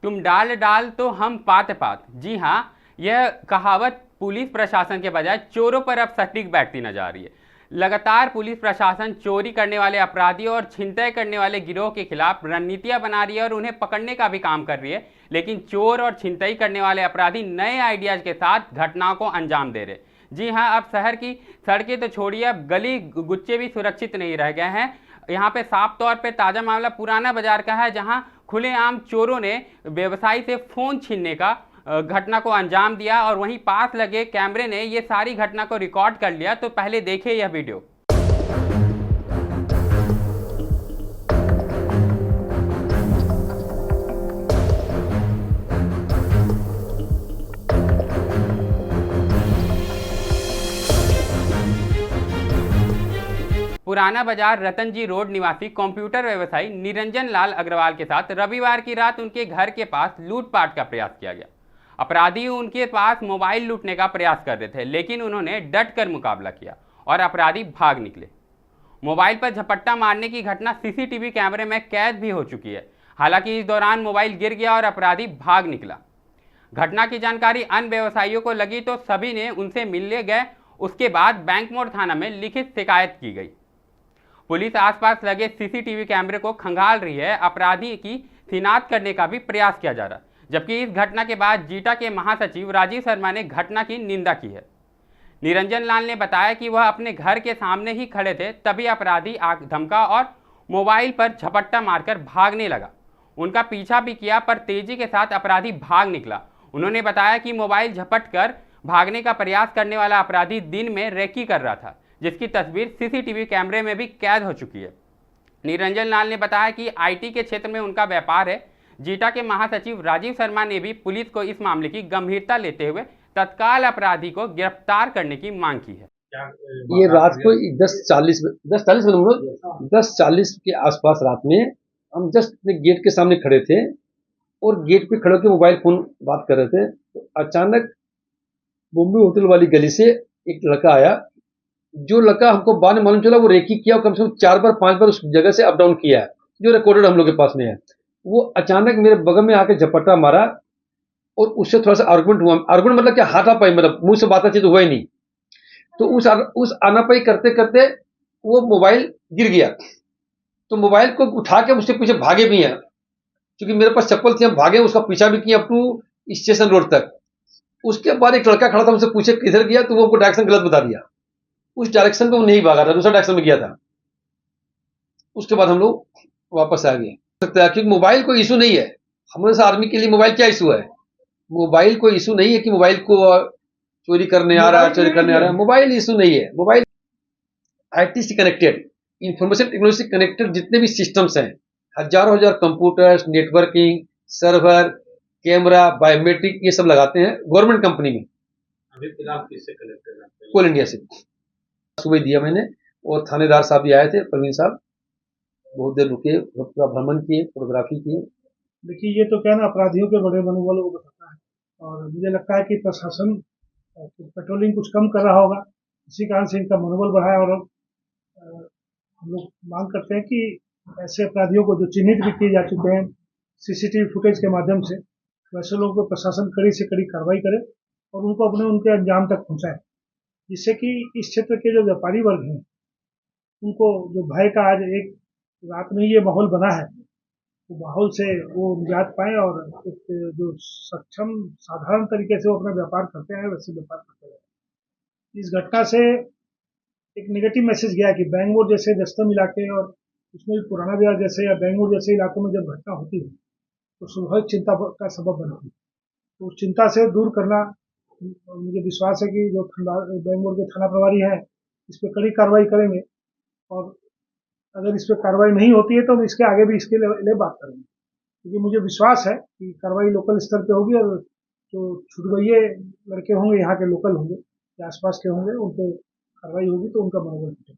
तुम डाल डाल तो हम पात पात। जी हाँ, यह कहावत पुलिस प्रशासन के बजाय चोरों पर अब सटीक बैठती नजर आ रही है। लगातार पुलिस प्रशासन चोरी करने वाले अपराधियों और छिनतई करने वाले गिरोह के खिलाफ रणनीतियां बना रही है और उन्हें पकड़ने का भी काम कर रही है, लेकिन चोर और छिनतई करने वाले अपराधी नए आइडियाज के साथ घटनाओं को अंजाम दे रहे। जी हाँ, अब शहर की सड़कें तो छोड़िए, अब गली गुच्चे भी सुरक्षित नहीं रह गए हैं। यहाँ पे साफ तौर पे ताजा मामला पुराना बाजार का है, जहाँ खुलेआम चोरों ने व्यवसायी से फोन छीनने का घटना को अंजाम दिया और वहीं पास लगे कैमरे ने ये सारी घटना को रिकॉर्ड कर लिया। तो पहले देखिए यह वीडियो। पुराना बाजार रतनजी रोड निवासी कंप्यूटर व्यवसायी निरंजन लाल अग्रवाल के साथ रविवार की रात उनके घर के पास लूटपाट का प्रयास किया गया। अपराधी उनके पास मोबाइल लूटने का प्रयास कर रहे थे, लेकिन उन्होंने डट कर मुकाबला किया और अपराधी भाग निकले। मोबाइल पर झपट्टा मारने की घटना सीसीटीवी कैमरे में कैद भी हो चुकी है। हालांकि इस दौरान मोबाइल गिर गया और अपराधी भाग निकला। घटना की जानकारी अन्य व्यवसायियों को लगी तो सभी ने उनसे मिलने गए। उसके बाद बैंक मोड़ थाना में लिखित शिकायत की गई। पुलिस आसपास लगे सीसीटीवी कैमरे को खंगाल रही है। अपराधी की शिनाख्त करने का भी प्रयास किया जा रहा है। जबकि इस घटना के बाद जीटा के महासचिव राजीव शर्मा ने घटना की निंदा की है। निरंजन लाल ने बताया कि वह अपने घर के सामने ही खड़े थे, तभी अपराधी आग धमका और मोबाइल पर झपट्टा मारकर भागने लगा। उनका पीछा भी किया, पर तेजी के साथ अपराधी भाग निकला। उन्होंने बताया कि मोबाइल झपट कर भागने का प्रयास करने वाला अपराधी दिन में रेकी कर रहा था, जिसकी तस्वीर सीसीटीवी कैमरे में भी कैद हो चुकी है। निरंजन लाल ने बताया कि आईटी के क्षेत्र में उनका व्यापार है। जीटा के महासचिव राजीव शर्मा ने भी पुलिस को इस मामले की गंभीरता लेते हुए तत्काल अपराधी को गिरफ्तार करने की मांग की है। ये रात को 10:40 के आसपास रात में हम जस्ट अपने गेट के सामने खड़े थे और गेट पे खड़े होकर मोबाइल फोन बात कर रहे थे, तो अचानक बॉम्बे होटल वाली गली से एक लड़का आया। जो लड़का हमको बाद में मालूम चला वो रेकी किया और कम से कम 4 बार 5 बार उस जगह से अप डाउन किया है, जो रिकॉर्डेड हम लोग के पास में है। वो अचानक मेरे बगल में आके झपट्टा मारा और उससे थोड़ा सा आर्गुमेंट हुआ। आर्गुमेंट मतलब क्या, हाथापाई, मतलब मुंह से बातचीत हुआ ही नहीं। तो उस आनापाई करते करते वो मोबाइल गिर गया। तो मोबाइल को उठा के उसके पीछे भागे भी हैं, क्योंकि मेरे पास चप्पल थी, हम भागे, उसका पीछा भी किया अप टू स्टेशन रोड तक। उसके बाद एक लड़का खड़ा था, मुझसे पूछे किधर गया, तो वो हमको डायरेक्शन गलत बता दिया। उस डायरेक्शन पे वो नहीं भागा था, दूसरा डायरेक्शन में गया था। उसके बाद हम लोग वापस आ गए। सकता है क्योंकि मोबाइल कोई इशू नहीं है हमारे साथ। आर्मी के लिए मोबाइल क्या इशू है? मोबाइल कोई इशू नहीं है कि मोबाइल को चोरी करने आ रहा है, मोबाइल इशू नहीं है। मोबाइल आईटी से कनेक्टेड, इंफॉर्मेशन टेक्नोलॉजी से कनेक्टेड जितने भी सिस्टम्स हैं, हजारों हजार computers, networking, server, camera, biometric, ये सब लगाते हैं गवर्नमेंट कंपनी में। अभी फिलहाल किससे कनेक्टेड है? कोल इंडिया से सुबह दिया मैंने, और थानेदार साहब भी आए थे, प्रवीण साहब, बहुत देर रुके, पूरा भ्रमण किए, फोटोग्राफी किए। देखिए, ये तो क्या ना, अपराधियों के बड़े मनोबल को बताता है। और मुझे लगता है कि प्रशासन पेट्रोलिंग कुछ कम कर रहा होगा, इसी कारण से इनका मनोबल बढ़ा है। और हम लोग मांग करते हैं कि ऐसे अपराधियों को जो चिन्हित भी किए जा चुके हैं सीसीटीवी फुटेज के माध्यम से, वैसे लोगों को प्रशासन कड़ी से कड़ी कार्रवाई करे और उनको अपने उनके अंजाम तक पहुंचाए, जिससे कि इस क्षेत्र के जो व्यापारी वर्ग हैं उनको जो भय का आज एक रात में ये माहौल बना है, तो माहौल से वो निजात पाए और एक जो सक्षम साधारण तरीके से वो अपना व्यापार करते हैं वैसे व्यापार करते रहे। इस घटना से एक नेगेटिव मैसेज गया कि बेंगलुरु जैसे व्यस्तम इलाके और उसमें भी पुराना बाजार जैसे या बेंगलुरु जैसे इलाकों में जब घटना होती है तो स्वाभाविक चिंता का सबब बनती है। तो उस चिंता से दूर करना, मुझे विश्वास है कि जो बेंगलुरु के थाना प्रभारी हैं इस पर कड़ी कार्रवाई करेंगे, और अगर इस पर कार्रवाई नहीं होती है तो हम इसके आगे भी इसके लिए बात करेंगे, क्योंकि मुझे विश्वास है कि कार्रवाई लोकल स्तर पे होगी और जो छुटभइये लड़के होंगे यहाँ के लोकल होंगे या आसपास के होंगे उन पर कार्रवाई होगी तो उनका मनोबल टूटेगा।